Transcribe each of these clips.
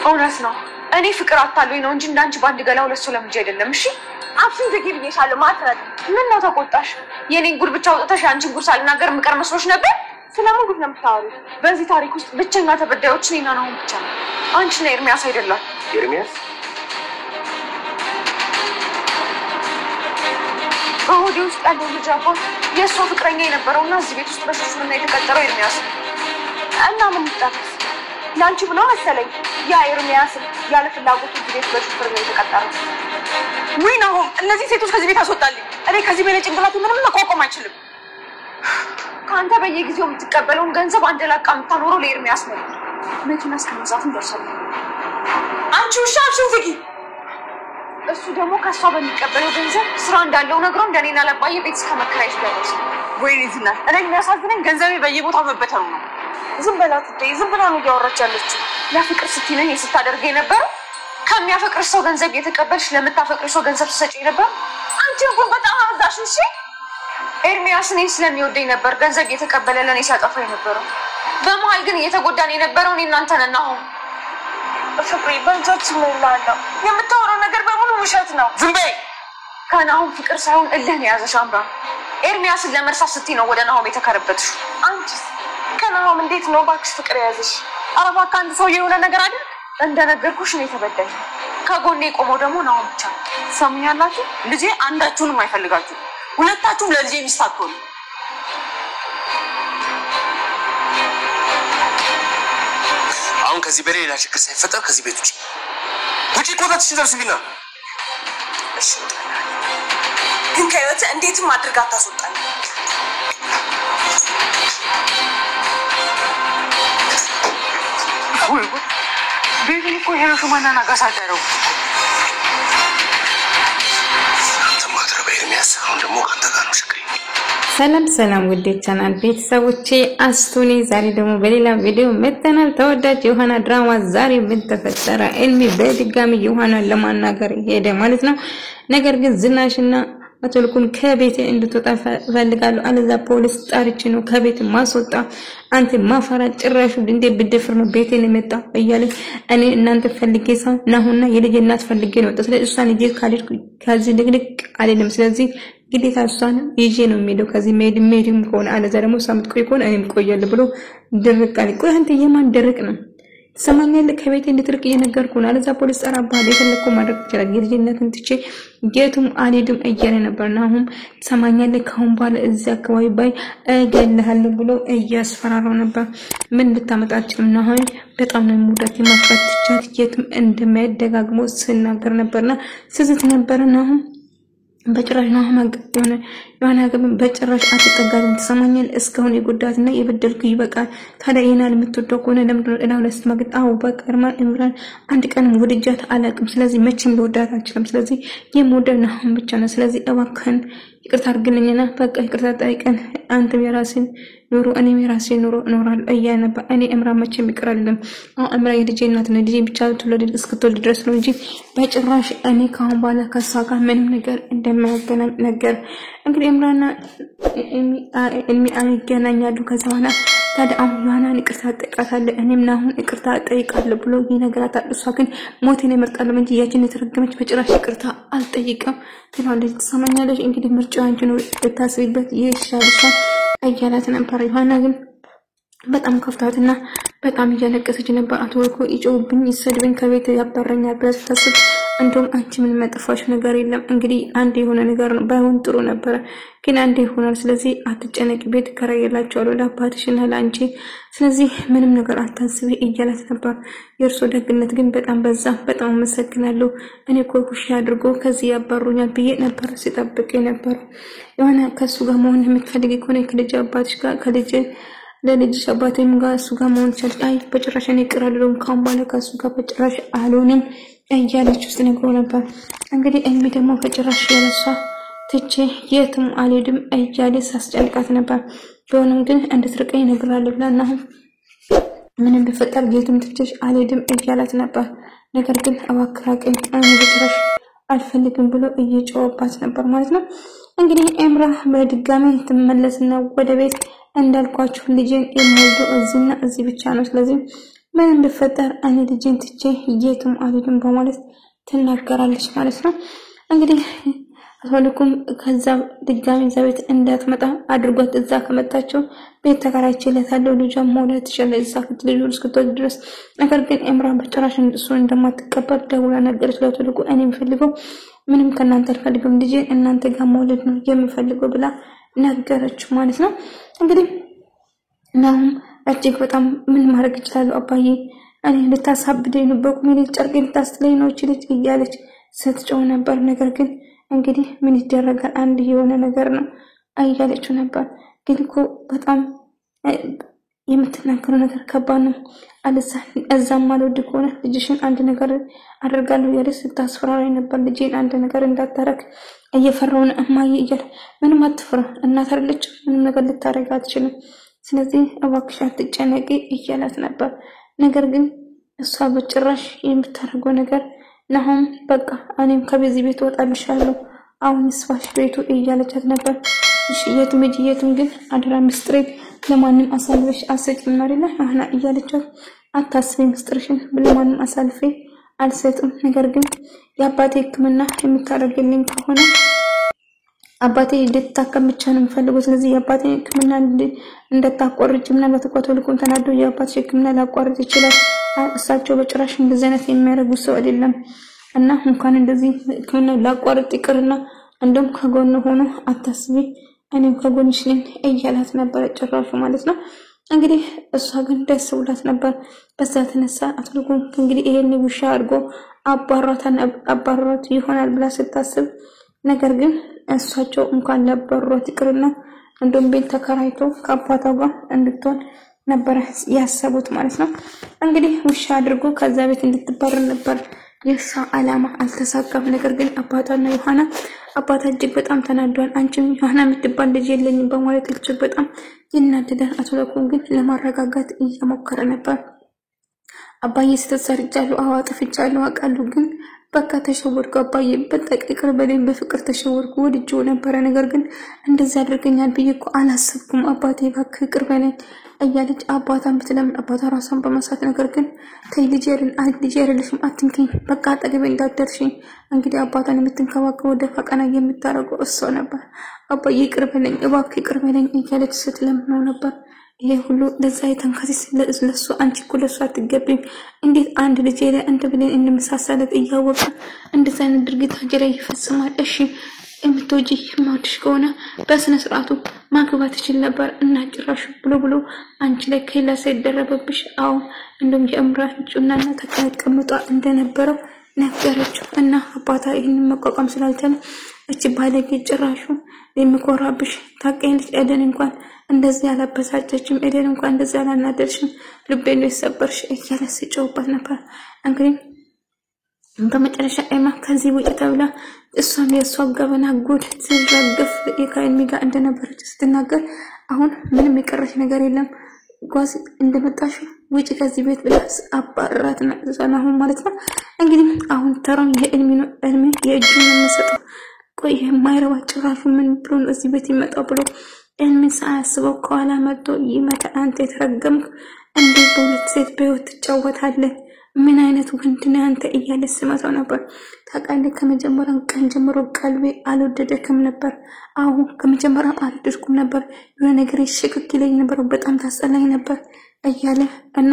እውነት ነው እኔ ፍቅር አታሉኝ ነው እንጂ እንዳንቺ ባንድ ገላው ለሱ ለምጄ አይደለም እሺ አፍሽን ትግብኝሻለሁ ማትረድ ምን ነው ተቆጣሽ የኔን ጉድ ብቻ ወጥተሽ አንቺን ጉድ ሳልናገር ምቀር መስሎሽ ነበር ስለምን ጉድ ነው የምታወሪው በዚህ ታሪክ ውስጥ ብቸኛ ተበዳዮች እኔና ነው ብቻ አንቺና ኤርሚያስ አይደለም ኤርሚያስ በሆዴ ውስጥ ያለው ልጅ አባት የእሷ ፍቅረኛ የነበረውና እዚህ ቤት ውስጥ በሽፍርና የተቀጠረው ኤርሚያስ እና ምን ይጣፍስ ላንቺ ብሎ መሰለኝ ያ ኤርሚያስ ያለ ፍላጎቱ እዚህ ቤት በሽፍርና የተቀጠረው ወይ ነው እነዚህ ሴቶች ከዚህ ቤት አስወጣልኝ እኔ ከዚህ ቤት ጭንቅላቱ ምንም መቋቋም አይችልም ካንተ በየጊዜው የምትቀበለውን ገንዘብ አንድ ላቃ የምታኖረው ለኤርሚያስ ነው መኪና እስከመዛቱን ደርሷል አንቺ ውሻችሁ ፍቂ እሱ ደግሞ ከሷ በሚቀበለው ገንዘብ ስራ እንዳለው ነግሮ እንደኔና ለባየ ቤት እስከመከራየት ደረሰ ወይ ልጅና እኔ የሚያሳዝነኝ ገንዘቤ በየቦታው መበተኑ ነው ዝም በላት ዝም ብላ ነው ያወራች ያለችው ለፍቅር ስትይነኝ ስታደርገ የነበረው ከሚያፈቅር ሰው ገንዘብ የተቀበልሽ ለምታፈቅር ሰው ገንዘብ ትሰጪ ነበር አንቺ እንኳን በጣም አዛሽ እሺ ኤርሚያስ እኔን ስለሚወደኝ ነበር ገንዘብ የተቀበለ ለኔ ሲያጠፋኝ ነበር በመሃል ግን እየተጎዳን የነበረው እኔ እናንተ ነን አሁን ፍቅሬ በእንጃችን ነው የምታወራው ነገር በሙሉ ውሸት ነው ዝም በይ ከናሁን ፍቅር ሳይሆን እልህ ነው ያዘሽ አምራ ኤርሚያስን ለመርሳት ስትይ ነው ወደ ናሆም የተከረበትሽ አንቺስ ከናሆም እንዴት ነው ባክሽ ፍቅር ያዘሽ አረባ ካንድ ሰው የሆነ ነገር አይደል እንደነገርኩሽ ነው የተበደኝ ከጎኔ ቆመው ደግሞ ናሆም ብቻ ሰምኛላችሁ ልጄ አንዳችሁንም አይፈልጋችሁ ሁለታችሁም ለልጄ ሚስታችሁ ነው አሁን ከዚህ በላይ ሌላ ችግር ሳይፈጠር ከዚህ ቤት ውጪ ቆጣትሽ ደርስልኝና እሺ ግን ከህይወት እንዴትም አድርጋ ታስወጣኝ ወይ ቤቢን እኮ ሄሮሽማና ናጋሳኪ ነው ተማትረው ኤርሚያስ አሁን ደግሞ ካንተ ጋር ነው ችግር ሰላም ውድ ቻናል ቤተሰቦቼ አስቱኒ ዛሬ ደግሞ በሌላ ቪዲዮ መተናል ተወዳጅ የሆነ ድራማ ዛሬ ምን ተፈጠረ ኤልሚ በድጋሚ የሆነ ለማናገር ሄደ ማለት ነው ነገር ግን ዝናሽና አቶልኩን ከቤት እንድትወጣ ፈልጋለሁ አለዛ ፖሊስ ጣርች ነው ከቤት ማስወጣ አንተ ማፈራ ጭራሹ እንደ ብደፍር ነው ቤቴን የመጣ እያለ እኔ እናንተ ፈልጌሳ ናሁና የልጅ እናት ፈልጌ ነው ስለዚህ እሷን ይዤ ካልኩ ከዚህ ልግልቅ አይደለም ስለዚህ ግዴታ እሷን ይዤ ነው የሚለው ከዚህ ሜድም ከሆነ አለዛ ደግሞ ሳምት ቆይ ከሆነ እኔም ቆያለሁ ብሎ ድርቅ አለ ቆይ አንተ የማን ድርቅ ነው ሰማኛለ ከቤት እንድትርቅ እየነገርኩ ነው አለዛ ፖሊስ ጠራባህ የፈለኩ ማድረግ ይችላል የልጅነትን ትቼ ጌቱም አልሄድም እያለ ነበርና አሁን ሰማኛለ ካሁን በኋላ እዛ አካባቢ ባይ እገልሃለሁ ብሎ እያስፈራራው ነበር ምን ልታመጣችም ነው አሁን በጣም ነው ሙዳት የማፍራት ትቻት የትም እንደማይደጋግሞ ስናገር ነበርና ስዝት ነበርና አሁን በጭራሽ ነው የሆነ ግን በጭራሽ አትጠጋልም ተሰማኛል እስካሁን የጉዳትና የበደልኩ ይበቃል ታዲያ ይናል የምትወደው ከሆነ ለምን እላው ለስተማግጥ አው በቀርማን እምራን አንድ ቀን ወድጃት አላቅም ስለዚህ መቼም ልወዳት አልችልም ስለዚህ የምወደው ነው ብቻ ነው ስለዚህ እባክህን ይቅርታ አድርግልኝና በቃ ይቅርታ ጠይቀን አንተም የራስን ኑሮ እኔም የራሴን ኑሮ እኖራለሁ እያነባ እኔ እምራ መቼም ይቀርልም እምራ የልጄ እናት ነው ልጄ ብቻ ትወልድ እስክትወልድ ድረስ ነው እንጂ በጭራሽ እኔ ካሁን በኋላ ከሷ ጋር ምንም ነገር እንደማያገናኝ ነገር እንግዲህ እምራና ኤልሚ አገናኛሉ ከዛ በኋላ ታዲያ አሁን ያናን ይቅርታ ጠይቃታለሁ እኔም ናሁን ይቅርታ ጠይቃለሁ ብሎ ይነግራታል እሷ ግን ሞቴን እመርጣለሁ እንጂ ያችን የተረገመች በጭራሽ ይቅርታ አልጠይቅም ትላለች ተሰማኛለች እንግዲህ ምርጫው አንቺ ነው ልታስቢበት ይሻልሻል እያላት ነበር ይሆና ግን በጣም ከፍታትና በጣም እያለቀሰች ነበር አቶልኩ ይጮብኝ ይሰድብኝ ከቤት ያባረኛል ብለሽ ታስብ እንደውም አንቺ ምን መጥፋሽ ነገር የለም እንግዲህ አንድ የሆነ ነገር ነው ባይሆን ጥሩ ነበር ግን አንድ ይሆናል ስለዚህ አትጨነቂ ቤት ከራየላችሁ ለአባትሽና ለአንቺ ስለዚህ ምንም ነገር አታስቢ እያላት ነበር የርሶ ደግነት ግን በጣም በዛ በጣም መሰግናለሁ እኔ ኮኩሽ አድርጎ ከዚህ ያባሩኛል ብዬ ነበር ሲጠብቅ ነበር የሆነ ከሱ ጋር መሆን የምትፈልጊ ከሆነ ከልጅ አባትሽ ጋር ከልጅ ለልጅሽ አባቴም ጋር እሱ ጋር መሆን ይችላል አይ በጭራሽ እኔ ቅራለሁም ካሁን በኋላ ከሱ ጋር በጭራሽ አልሆንም እያለች ውስጥ ነግሮ ነበር እንግዲህ እልሚ ደግሞ በጭራሽ ያለሷ ትቼ የትም አልሄድም እያለ ሳስጨንቃት ነበር ቢሆንም ግን እንድትርቀኝ ነግራለሁ ብላና ምንም ቢፈጠር የትም ትቼሽ አልሄድም እያላት ነበር ነገር ግን አባክራቀኝ እኔ በጭራሽ አልፈልግም ብሎ እየጮህባት ነበር ማለት ነው እንግዲህ ኤምራ በድጋሚ ተመለስና ወደ ቤት እንዳልኳችሁ ልጄን የሚወደው እዚህና እዚህ ብቻ ነው ስለዚህ ምንም ቢፈጠር እኔ ልጄን ትቼ የትም አልሄድም በማለት ትናገራለች ማለት ነው። እንግዲህ አስወልኩም ከዛ ድጋሚ ዘቤት እንዳትመጣ አድርጓት እዛ ከመጣቸው ቤት ተከራይቼለታለሁ ልጇን መውለድ ትችላለች እዛ ልጁ እስክትወልድ ድረስ። ነገር ግን ኤምራን በጭራሽ እሱን እንደማትቀበል ደውላ ነገረች ለአስወልኩ። እኔ የምፈልገው ምንም ከናንተ አልፈልግም ልጄን እናንተ ጋር መውለድ ነው የምፈልገው ብላ ነገረች ማለት ነው። እንግዲህ ናሁም እጅግ በጣም ምን ማድረግ እችላለሁ አባዬ እኔ ልታሳብደኝ ነው በቁሜ ጨርቄ ልታስጥለኝ ነው ልጅ እያለች ስትጮህ ነበር። ነገር ግን እንግዲህ ምን ይደረጋል አንድ የሆነ ነገር ነው እያለችው ነበር። ግን እኮ በጣም የምትናገረው ነገር ከባድ ነው እዛም አልወድ ከሆነ ልጅሽን አንድ ነገር አደርጋለሁ እያለች ስታስፈራራኝ ነበር። ልጄን አንድ ነገር እንዳታረግ እየፈራሁ ነው እማዬ እያለ ምንም አትፍራ እናት አይደለች ምንም ነገር ልታረግ አትችልም ስለዚህ እባክሽ አትጨነቂ እያላት ነበር። ነገር ግን እሷ በጭራሽ የምታረገው ነገር ናሁም በቃ እኔም ከዚህ ቤት ወጣልሻለሁ አሁን ስፋሽ ቤቱ እያለቻት ነበር። እሺ የትም ግን አደራ ምስጥሬን ለማንም አሳልፈሽ አትሰጪም አይደል አሁን እያለቻት አታስቢ ምስጥርሽን ለማንም አሳልፌ አልሰጥም። ነገር ግን የአባቴ ሕክምና የምታደርግልኝ ከሆነ አባቴ እንድታከም ብቻ ነው የምፈልገው። ስለዚህ የአባቴ ሕክምና እንደታቆርጭ ምናልባት ተቆጥቶልኩም ተናዶ የአባቴ ሕክምና ላቋርጥ ይችላል። እሳቸው በጭራሽ እንደዚህ አይነት የሚያደርጉ ሰው አይደለም እና እንኳን እንደዚህ ሕክምና ላቋርጥ ይቅርና እንደም ከጎን ሆኖ አታስቢ እኔም ከጎንሽ ነኝ እያላት ነበር ጭራሹ ማለት ነው። እንግዲህ እሷ ግን ደስ ብላት ነበር። በዛ ተነሳ አትልኩም እንግዲህ ይሄን ውሻ አድርጎ አባሯት ይሆናል ብላ ስታስብ ነገር ግን እሷቸው እንኳን ለበሯት ይቅርና እንደም ቤት ተከራይቶ ከአባቷ ጋር እንድትሆን ነበር ያሰቡት ማለት ነው። እንግዲህ ውሻ አድርጎ ከዛ ቤት እንድትባረር ነበር የሷ አላማ አልተሳካም። ነገር ግን አባቷና ዮሐና አባቷ እጅግ በጣም ተናዷል። አንቺም ዮሐና የምትባል ልጅ የለኝም በማለት እጅግ በጣም ይናደዳል። አትለኩም ግን ለማረጋጋት እየሞከረ ነበር። አባዬ ስተሰርጃለሁ አጥፍቻለሁ አውቃለሁ ግን በቃ ተሸወድኩ አባዬ በጣም ይቅር በለኝ በፍቅር ተሸወድኩ ወድጄው ነበር ነገር ግን እንደዚህ አድርገኛል ብዬ እኮ አላሰብኩም አባቴ እባክህ ይቅር በለኝ እያለች አባቷን ብትለምን አባቷ ራሷን በመሳት ነገር ግን ተይ ልጅ አይደለሽም አትንኪኝ በቃ አጠገቤ እንዳትደርሺ እንግዲህ አባቷን የምትንከባከበው ደፋ ቀና የምታረገው እሷ ነበር። አባዬ ይቅር በለኝ እባክህ ይቅር በለኝ እያለች ስትለምነው ነበር። ይሄ ሁሉ ለዛ የተንከሲስ ለሱ አንቺ እኮ ለሱ አትገቢም እንዴት አንድ ልጅ ላይ እንደ ብለን እንመሳሳለት እያወቀ እንደዛ አይነት ድርጊት አንቺ ላይ ይፈጽማል? እሺ እምትወጂ ማውድሽ ከሆነ በስነ ስርዓቱ ማግባት ይችል ነበር እና ጭራሽ ብሎ አንቺ ላይ ከላ ሳይደረበብሽ አው እንደም የእምራን ጩናና ተቀምጧ እንደነበረው ነገረችው እና አባታ ይሄን መቋቋም ስላልቻለ እቺ ባለጌ ጭራሹ የምኮራብሽ ታቀኝልሽ ኤደን እንኳን እንደዚህ ያላበሳጨችም ኤደን እንኳን እንደዚህ ያላናደርሽም ልቤን ነው የሰበርሽ እያለ ሲጮህባት ነበር። እንግዲህ በመጨረሻ ኤማ ከዚህ ውጭ ተብላ እሷም የሷ ገበና ጉድ ሲረግፍ የካይሚ ጋር እንደነበረች ስትናገር አሁን ምንም የቀረሽ ነገር የለም ጓዝ እንደመጣሽ ውጭ ከዚህ ቤት ብላስ አባራትና ዘናሁ ማለት ነው። እንግዲህ አሁን ተራው የኤልሚ ነው ኤልሚ የእጁን መስጠው ቆይ የማይረባ ጭራሹ ምን ብሎ እዚህ ቤት ይመጣው ብሎ ኤልሚ ሳያስበው ከኋላ መጥቶ ይመታ አንተ የተረገምክ እንዴ በሁለት ሴት በህይወት ትጫወታለህ ምን አይነት ወንድ ነህ አንተ እያለ ስመታው ነበር። ታውቃለህ ከመጀመሪያው ቀን ጀምሮ ቀልቤ አልወደደክም ነበር አሁን ከመጀመሪያው አልወደድኩም ነበር የሆነ ነገር ይሽክክለኝ ነበር በጣም ታሰላኝ ነበር እያለ እና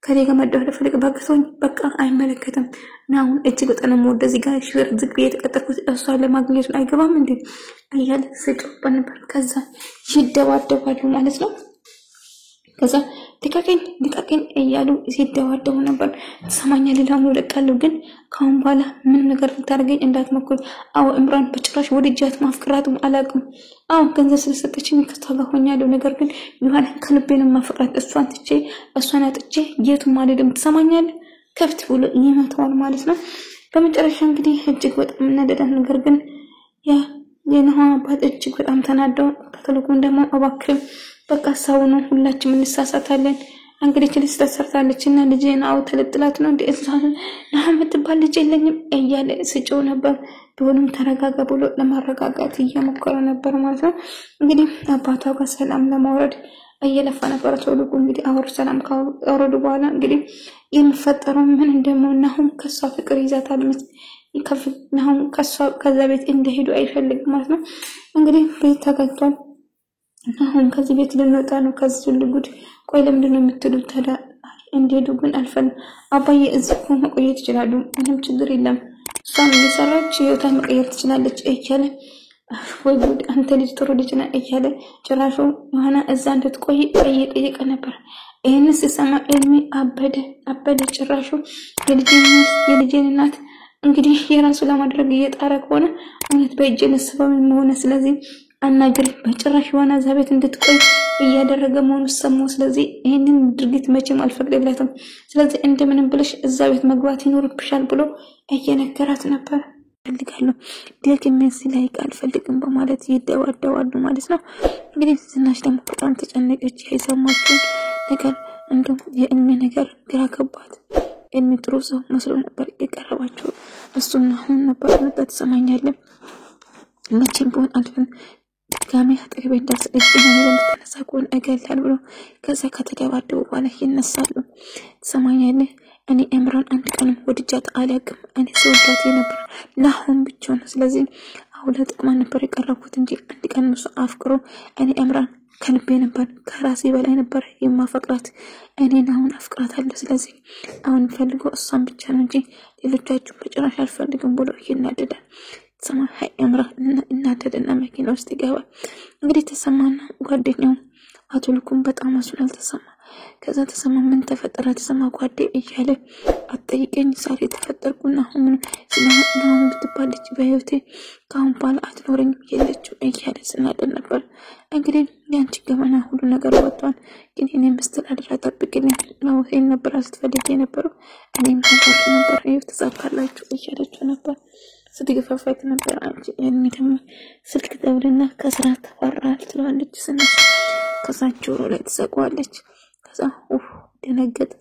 ከሌጋ መደወል ፈልግ ባገሰኝ በቃ አይመለከትም ናው እጅግ በጣም ወደዚህ ጋር ሽር ዝቅ የተቀጠርኩት እሷ ለማግኘት አይገባም እንዴ እያለ ሲጮህ ነበር። ከዛ ይደባደባሉ ማለት ነው። ከዛ ልቀቀኝ እያሉ ሲደባደቡ ነበር። ተሰማኛል ላሙ ለቃሉ ግን ካሁን በኋላ ምን ነገር ልታረገኝ እንዳትሞክር አው እምራን በጭራሽ ወድጃት ማፍቅራቱ አላውቅም አሁን ገንዘብ ስለሰጠችኝ ከተጋሆኛለሁ ነገር ግን ዮሐና ከልቤን ማፍቅራት እሷን አጥቼ የቱም ማለድም ተሰማኛል ከፍት ብሎ ይመታዋል ማለት ነው። በመጨረሻ እንግዲህ እጅግ በጣም ነደዳን ነገር ግን የነሐና አባት እጅግ በጣም ተናደው ከተልኩም ደግሞ እባክህ በቃ ሳውኑ ሁላችንም እንሳሳታለን እንግዲህ ልጅ ተሰርታለችና ልጄን አው ተለጥላት ነው እንዴ እዛን ናህመት ባል ልጅ የለኝም እያለ ሲጮህ ነበር። ቢሆንም ተረጋጋ ብሎ ለማረጋጋት እየሞከረ ነበር ማለት ነው። እንግዲህ አባቷ ጋር ሰላም ለማውረድ እየለፋ ነበር ተወልቁ እንግዲህ አወር ሰላም ካወረዱ በኋላ እንግዲህ የሚፈጠረው ምን እንደሆነም ከሷ ፍቅር ይዛታል ከፍናው ከዛ ቤት እንደሄዱ አይፈልግም ማለት ነው እንግዲህ ቤት ተጋግቷል አሁን ከዚህ ቤት ልንወጣ ነው ከዚህ ልጉድ ቆይ ለምንድነው የምትሉት ታዲያ እንደሄዱ ግን አልፈን አባዬ እዚህ ቆሞ ቆየት ይችላል ምንም ችግር የለም እሷም እየሰራች ህይወቷን መቀየር ትችላለች እያለ ወይ ጉድ አንተ ልጅ ጥሩ ልጅ ነህ እያለ ጭራሹ ዮሐና እዛ እንድትቆይ ጠየቀ ነበር ይሄን ሲሰማ ኤልሚ አበደ ጭራሹ የልጄን እናት እንግዲህ የራሱ ለማድረግ እየጣረ ከሆነ እውነት በእጄ ለስበው ሆነ ስለዚህ አናግሪ በጭራሽ ዮሐና እዛ ቤት እንድትቆይ እያደረገ መሆኑ ሰማው ስለዚህ ይሄንን ድርጊት መቼም አልፈቅድለትም ስለዚህ እንደምንም ብለሽ እዛ ቤት መግባት ይኖርብሻል ብሎ እየነገራት ነበር ፈልጋለሁ ደግሜ ሲላይ አልፈልግም በማለት ይደዋደዋሉ ማለት ነው እንግዲህ ዝናሽ ደግሞ በጣም ተጨነቀች የሰማችው ነገር እንደው የእልሚ ነገር ግራ ገባት እልሚ ጥሩ ሰው መስሎ ነበር የቀረባቸው እሱና አሁን ነበር ተሰማኛለህ መቼም ቢሆን አልፈን ድጋሜ አጠገቤ እንዳስ እጅና ለምትነሳቆን እገላል ብሎ ከዛ ከተደባደቡ በኋላ ይነሳሉ ተሰማኛለህ እኔ እምራን አንድ ቀን ወድጃት አላቅም እኔ ሰውዳት ነበር ለአሁን ብቻ ነው ስለዚህ አሁን ለጥቅማ ነበር የቀረብኩት እንጂ አንድ ቀን ነው አፍቅሮ እኔ እምራን ከልቤ ነበር ከራሴ በላይ ነበር የማፈቅራት እኔን አሁን አፍቅራታለሁ ስለዚህ አሁን ፈልገው እሷን ብቻ ነው እንጂ ሌሎቻችሁ በጭራሽ አልፈልግም ብሎ ይናደዳል ሰማይ እምራ እናደደና መኪና ውስጥ ይገባል እንግዲህ ተሰማና ጓደኛው አቱልኩም በጣም አሱናል ተሰማ ከዛ ተሰማ ምን ተፈጠረ ተሰማ ጓዴ እያለ አጠይቀኝ ሳሪ ተፈጠርኩና አሁን ስለሆነ ብትባለች በህይወቴ ካሁን በኋላ አትኖርኝ የለችው እያለ ስናደል ነበር እንግዲህ ያንቺ ገመና ሁሉ ነገር ወጥቷል ግን እኔ መስተዳድር አጠብቅልኝ ነው ይሄን ነበር አስተፈልጌ ነበር እኔም ተፈርኩ ነበር ይሄ ተጻፋላችሁ እያለች ነበር ስትገፋፋት ነበር አንቺ የሚደም ስልክ ደውልና ከስራ ተፈራል ትላለች ስናሽ ከዛ ጆሮ ላይ ተሰቋለች ከዛ ደነገጠ